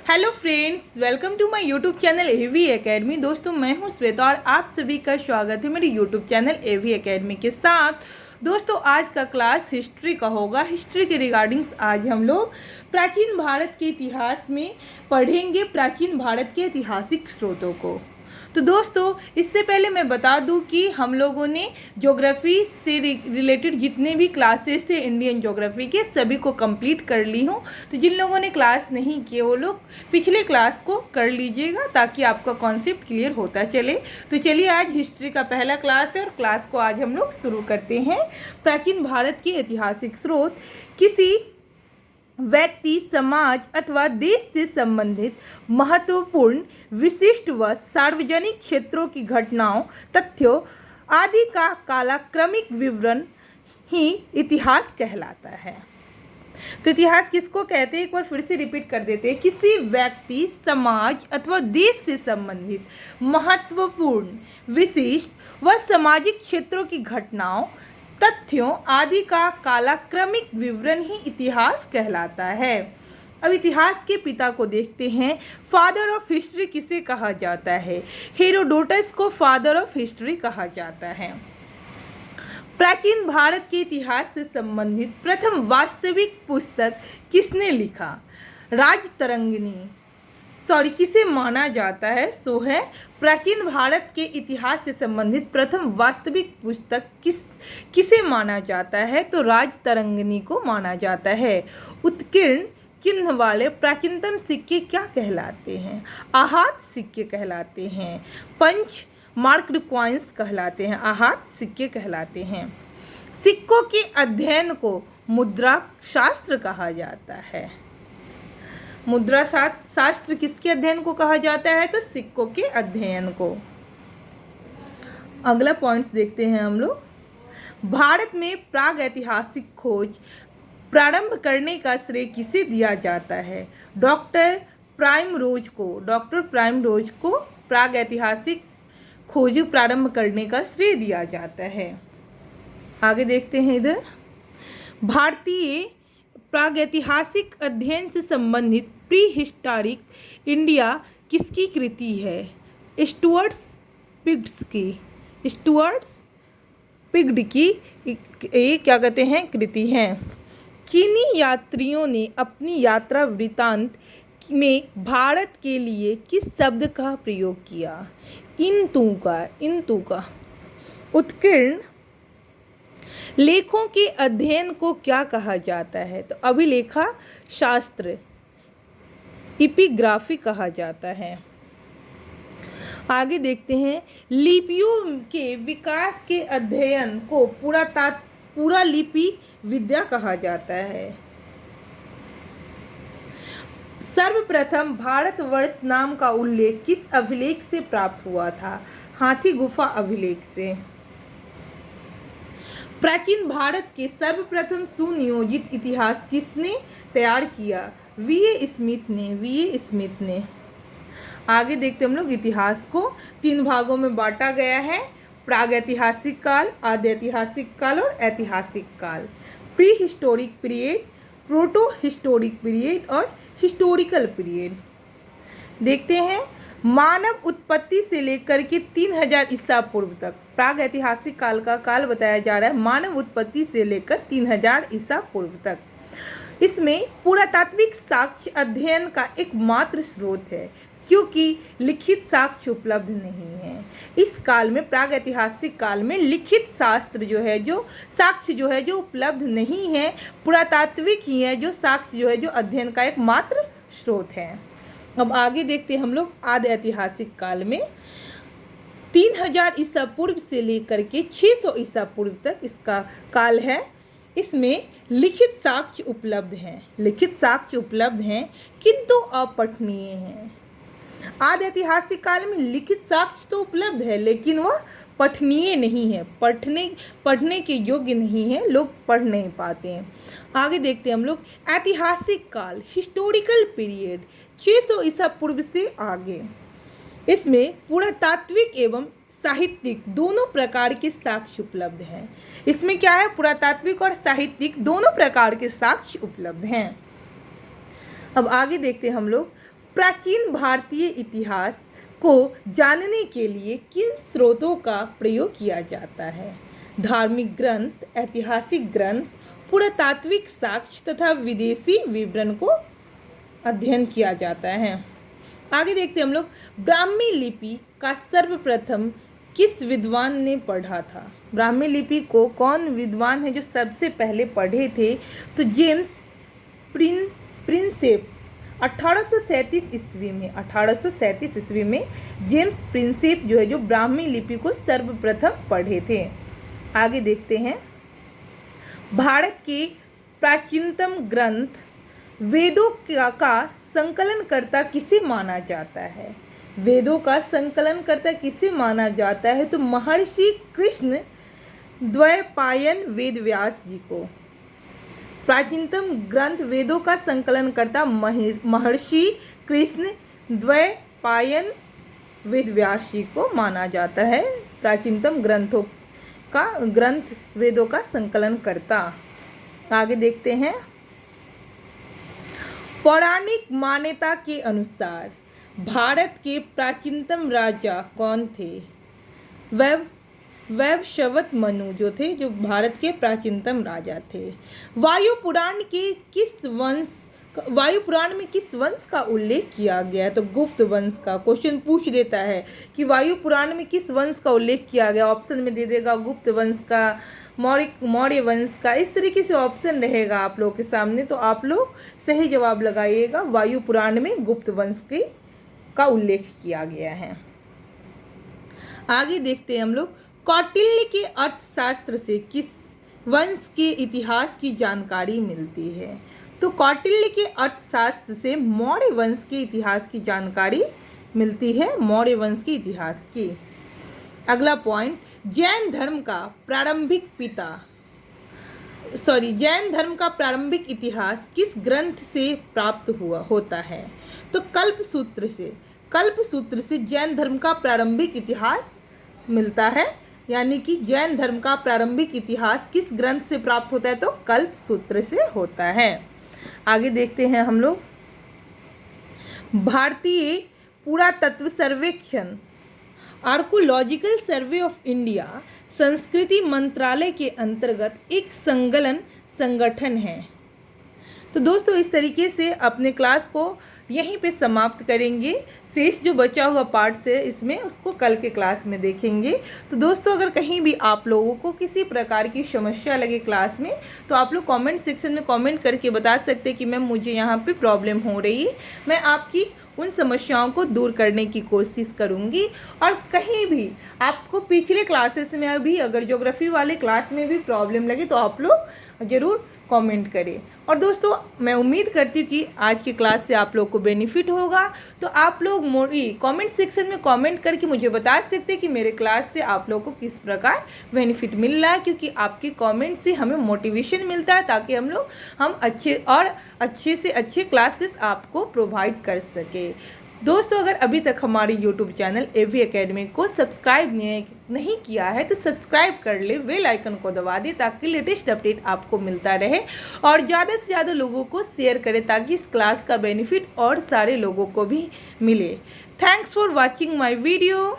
Hello friends, welcome to my YouTube channel AV Academy. दोस्तों, मैं हूं श्वेता और आप सभी का स्वागत है मेरे यूट्यूब चैनल एवी एकेडमी के साथ। दोस्तों, आज का क्लास हिस्ट्री का होगा। हिस्ट्री के रिगार्डिंग्स आज हम लोग प्राचीन भारत के इतिहास में पढ़ेंगे, प्राचीन भारत के ऐतिहासिक स्रोतों को। तो दोस्तों, इससे पहले मैं बता दूं कि हम लोगों ने ज्योग्राफी से रिलेटेड जितने भी क्लासेस थे इंडियन ज्योग्राफी के, सभी को कंप्लीट कर ली हूँ। तो जिन लोगों ने क्लास नहीं किए वो लोग पिछले क्लास को कर लीजिएगा ताकि आपका कॉन्सेप्ट क्लियर होता चले। तो चलिए, आज हिस्ट्री का पहला क्लास है और क्लास को आज हम लोग शुरू करते हैं। प्राचीन भारत के ऐतिहासिक स्रोत किसी व्यक्ति, समाज अथवा देश से संबंधित महत्वपूर्ण, विशिष्ट व सार्वजनिक क्षेत्रों की घटनाओं, तथ्यों आदि का कालक्रमिक विवरण ही इतिहास कहलाता है। तो इतिहास किसको कहते हैं, एक बार फिर से रिपीट कर देते हैं। किसी व्यक्ति, समाज अथवा देश से संबंधित महत्वपूर्ण, विशिष्ट व सामाजिक क्षेत्रों की घटनाओं, तथ्यों आदि का कालक्रमिक विवरण ही इतिहास कहलाता है। अब इतिहास के पिता को देखते हैं। फादर ऑफ हिस्ट्री किसे कहा जाता है? हेरोडोटस को फादर ऑफ हिस्ट्री कहा जाता है। प्राचीन भारत के इतिहास से संबंधित प्रथम वास्तविक पुस्तक किसने लिखा? राजतरंगिणी किसे माना जाता है? सो है प्राचीन भारत के इतिहास से संबंधित प्रथम वास्तविक पुस्तक किसे माना जाता है? तो राजतरंगिणी को माना जाता है। उत्कीर्ण चिन्ह वाले प्राचीनतम सिक्के क्या कहलाते हैं? आहत सिक्के कहलाते हैं। पंच मार्क्ड कॉइन्स कहलाते हैं। आहत सिक्के कहलाते हैं। सिक्कों के अध्ययन को मुद्रा शास्त्र कहा जाता है। मुद्रा शास्त्र किसके अध्ययन को कहा जाता है? तो सिक्कों के अध्ययन को। अगला पॉइंट्स देखते हैं हम लोग। भारत में प्राग ऐतिहासिक खोज प्रारंभ करने का श्रेय किसे दिया जाता है? डॉक्टर प्राइमरोज को। डॉक्टर प्राइमरोज को प्राग ऐतिहासिक खोज प्रारंभ करने का श्रेय दिया जाता है। आगे देखते हैं इधर। भारतीय प्रागैतिहासिक अध्ययन से संबंधित प्री हिस्टोरिक इंडिया किसकी कृति है? स्टुअर्ट पिग्ड की। स्टुअर्ट पिग्ड की क्या कहते हैं, कृति है। चीनी यात्रियों ने अपनी यात्रा वृत्तांत में भारत के लिए किस शब्द का प्रयोग किया? इंतु का। उत्कीर्ण लेखों के अध्ययन को क्या कहा जाता है? तो अभिलेखा शास्त्र, एपिग्राफी कहा जाता है। आगे देखते हैं। लिपियों के विकास के अध्ययन को पूरा लिपि विद्या कहा जाता है। सर्वप्रथम भारतवर्ष नाम का उल्लेख किस अभिलेख से प्राप्त हुआ था? हाथी गुफा अभिलेख से। प्राचीन भारत के सर्वप्रथम सुनियोजित इतिहास किसने तैयार किया? वीए स्मिथ ने। आगे देखते हम लोग। इतिहास को 3 भागों में बांटा गया है। प्रागैतिहासिक काल, आद्य ऐतिहासिक काल और ऐतिहासिक काल। Pre historic period, proto historic period और हिस्टोरिकल पीरियड। देखते हैं। मानव उत्पत्ति से लेकर के 3000 ईसा पूर्व तक प्राग ऐतिहासिक काल का काल बताया जा रहा है। मानव उत्पत्ति से लेकर 3000 ईसा पूर्व तक। इसमें पुरातात्विक साक्ष्य अध्ययन का एकमात्र स्रोत है, क्योंकि लिखित साक्ष्य उपलब्ध नहीं है। इस काल में, प्राग ऐतिहासिक काल में, लिखित शास्त्र साक्ष्य जो उपलब्ध नहीं है। पुरातात्विक ही है जो साक्ष्य जो अध्ययन का एकमात्र स्रोत है। अब आगे देखते हैं हम लोग। आद्य ऐतिहासिक काल में 3000 ईसा पूर्व से लेकर के 600 ईसा पूर्व तक इसका काल है। इसमें लिखित साक्ष्य उपलब्ध हैं किंतु अपठनीय हैं। आद्य ऐतिहासिक काल में लिखित साक्ष्य तो उपलब्ध है लेकिन वह पठनीय नहीं है, पढ़ने के योग्य नहीं है, लोग पढ़ नहीं पाते हैं। आगे देखते हैं हम लोग। ऐतिहासिक काल, हिस्टोरिकल पीरियड, 600 ईसा पूर्व से आगे। इसमें पुरातात्विक एवं साहित्यिक दोनों प्रकार के साक्ष्य उपलब्ध हैं। इसमें क्या है? पुरातात्विक और साहित्यिक दोनों प्रकार के साक्ष्य उपलब्ध हैं। अब आगे देखते हैं हम लोग। प्राचीन भारतीय इतिहास को जानने के लिए किन स्रोतों का प्रयोग किया जाता है? धार्मिक ग्रंथ, ऐतिहासिक ग्रंथ, पुरातात्विक साक्ष्य तथा विदेशी विवरण को अध्ययन किया जाता है। आगे देखते हैं हम लोग, ब्राह्मी लिपि का सर्वप्रथम किस विद्वान ने पढ़ा था? ब्राह्मी लिपि को कौन विद्वान है जो सबसे पहले पढ़े थे? तो जेम्स प्रिंसेप 1837 ईस्वी में जेम्स प्रिंसेप जो है जो ब्राह्मी लिपि को सर्वप्रथम पढ़े थे। आगे देखते हैं, भारत के प्राचीनतम ग्रंथ वेदों का संकलनकर्ता किसे माना जाता है? वेदों का संकलनकर्ता किसे माना जाता है? तो महर्षि कृष्ण द्वैपायन वेद व्यास जी को। प्राचीनतम ग्रंथ वेदों का संकलनकर्ता महर्षि कृष्ण द्वैपायन वेद व्यास जी को माना जाता है प्राचीनतम ग्रंथ वेदों का संकलनकर्ता। आगे देखते हैं, पौराणिक मान्यता के अनुसार भारत के प्राचीनतम राजा कौन थे? वैवस्वत मनु जो थे जो भारत के प्राचीनतम राजा थे। वायु पुराण में किस वंश का उल्लेख किया गया? तो गुप्त वंश का। क्वेश्चन पूछ देता है कि वायु पुराण में किस वंश का उल्लेख किया गया? ऑप्शन में दे देगा गुप्त वंश का, मौर्य वंश का। इस तरीके से ऑप्शन रहेगा आप लोगों के सामने, तो आप लोग सही जवाब लगाइएगा। वायु पुराण में गुप्त वंश का उल्लेख किया गया है। आगे देखते हैं हम लोग, कौटिल्य के अर्थशास्त्र से किस वंश के इतिहास की जानकारी मिलती है? तो कौटिल्य के अर्थशास्त्र से मौर्य वंश के इतिहास की जानकारी मिलती है, मौर्य वंश के इतिहास की। अगला पॉइंट, जैन धर्म का प्रारंभिक इतिहास किस ग्रंथ से प्राप्त होता है? तो कल्पसूत्र से जैन धर्म का प्रारंभिक इतिहास मिलता है, यानी कि जैन धर्म का प्रारंभिक इतिहास किस ग्रंथ से प्राप्त होता है? तो कल्पसूत्र से होता है। आगे देखते हैं हम लोग, भारतीय पुरातत्व सर्वेक्षण आर्कोलॉजिकल सर्वे ऑफ इंडिया संस्कृति मंत्रालय के अंतर्गत एक संगठन है। तो दोस्तों इस तरीके से अपने क्लास को यहीं पे समाप्त करेंगे। शेष जो बचा हुआ पार्ट से इसमें उसको कल के क्लास में देखेंगे। तो दोस्तों अगर कहीं भी आप लोगों को किसी प्रकार की समस्या लगे क्लास में, तो आप लोग कमेंट सेक्शन में कमेंट करके बता सकते हैं कि मैम मुझे यहाँ पे प्रॉब्लम हो रही है। मैं आपकी उन समस्याओं को दूर करने की कोशिश करूँगी। और कहीं भी आपको पिछले क्लासेस में भी अगर ज्योग्राफी वाले क्लास में भी प्रॉब्लम लगे तो आप लोग ज़रूर कमेंट करें। और दोस्तों मैं उम्मीद करती हूँ कि आज की क्लास से आप लोग को बेनिफिट होगा। तो आप लोग कमेंट सेक्शन में कमेंट करके मुझे बता सकते हैं कि मेरे क्लास से आप लोग को किस प्रकार बेनिफिट मिल रहा है, क्योंकि आपके कमेंट से हमें मोटिवेशन मिलता है ताकि हम अच्छे से अच्छे क्लासेस आपको प्रोवाइड कर सके। दोस्तों अगर अभी तक हमारे YouTube चैनल AV एकेडमी को सब्सक्राइब नहीं किया है तो सब्सक्राइब कर ले, बेल आइकन को दबा दे ताकि लेटेस्ट अपडेट आपको मिलता रहे, और ज़्यादा से ज़्यादा लोगों को शेयर करें ताकि इस क्लास का बेनिफिट और सारे लोगों को भी मिले। Thanks for watching my video.